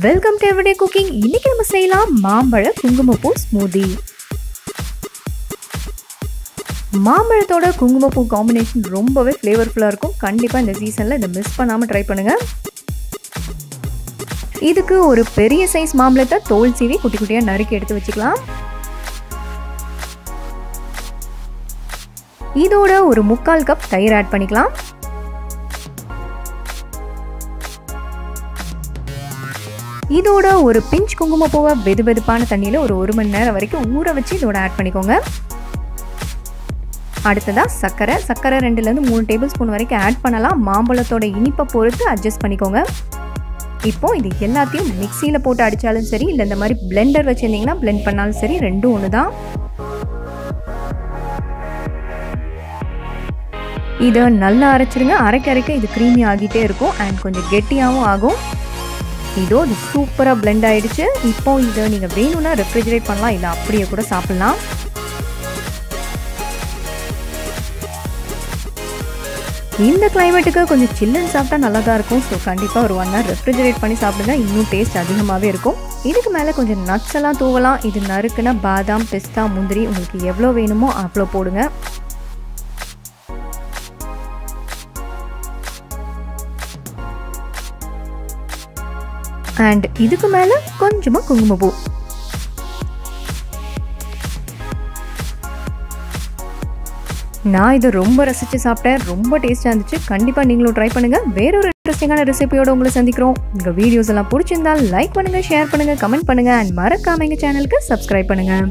Welcome to everyday cooking. இன்னைக்கு நம்ம செய்யலாம் மாம்பழ குங்குமப்பூ ஸ்மூதி. மாம்பழத்தோட குங்குமப்பூ காம்பினேஷன் ரொம்பவே ஃப்ளேவர்ஃபுல்லாக இருக்கும். கண்டிப்பாக இந்த சீசனில் இதை மிஸ் பண்ணாமல் ட்ரை பண்ணுங்கள். இதுக்கு ஒரு பெரிய சைஸ் மாம்பழத்தை தோல் சீவி குட்டி குட்டியாக நறுக்கி எடுத்து வச்சுக்கலாம். இதோட ஒரு 3/4 கப் தயிர் ஆட் பண்ணிக்கலாம். இதோட ஒரு பிஞ்ச் குங்குமப்பூவை வெதுவெதுப்பான தண்ணியில் ஒரு 1 மணி நேரம் வரைக்கும் ஊற வச்சு இதோட ஆட் பண்ணிக்கோங்க. அடுத்ததாக சர்க்கரை 2லேருந்து 3 டேபிள் ஸ்பூன் வரைக்கும் ஆட் பண்ணலாம். மாம்பழத்தோட இனிப்பை பொறுத்து அட்ஜஸ்ட் பண்ணிக்கோங்க. இப்போ இது எல்லாத்தையும் மிக்சியில் போட்டு அடித்தாலும் சரி, இல்லை இந்த மாதிரி பிளெண்டர் வச்சுருந்தீங்கன்னா பிளெண்ட் பண்ணாலும் சரி, ரெண்டும் ஒன்று தான். இதை நல்லா அரைச்சிருங்க. அரைக்க இது க்ரீமி ஆகிட்டே இருக்கும் அண்ட் கொஞ்சம் கெட்டியாகவும் ஆகும். இதோ இது சூப்பராக பிளெண்ட் ஆகிடுச்சு. இப்போ இதை நீங்கள் வேணும்னா ரெஃப்ரிஜரேட் பண்ணலாம், இல்லை அப்படியே கூட சாப்பிட்லாம். இந்த கிளைமேட்டுக்கு கொஞ்சம் சில்லுன்னு சாப்பிட்டா நல்லா தான் இருக்கும். ஸோ கண்டிப்பாக ஒரு 1 hour ரெஃப்ரிஜரேட் பண்ணி சாப்பிடுங்க, இன்னும் டேஸ்ட் அதிகமாகவே இருக்கும். இதுக்கு மேலே கொஞ்சம் நட்ஸ் எல்லாம் தூவலாம். இது நறுக்குனா பாதாம், பிஸ்தா, முந்திரி உங்களுக்கு எவ்வளோ வேணுமோ அவ்வளோ போடுங்க. அண்ட் இதுக்கு மேலே கொஞ்சமாக குங்குமப்பூ. நான் இதை ரொம்ப ரசித்து சாப்பிட்டேன். ரொம்ப டேஸ்ட்டாக இருந்துச்சு. கண்டிப்பாக நீங்களும் ட்ரை பண்ணுங்கள். வேறொரு இன்ட்ரெஸ்டிங்கான ரெசிபியோடு உங்களை சந்திக்கிறோம். உங்கள் வீடியோஸ் எல்லாம் பிடிச்சிருந்தால் லைக் பண்ணுங்கள், ஷேர் பண்ணுங்கள், கமெண்ட் பண்ணுங்கள் அண்ட் மறக்காம எங்கள் சேனலுக்கு சப்ஸ்கிரைப் பண்ணுங்கள்.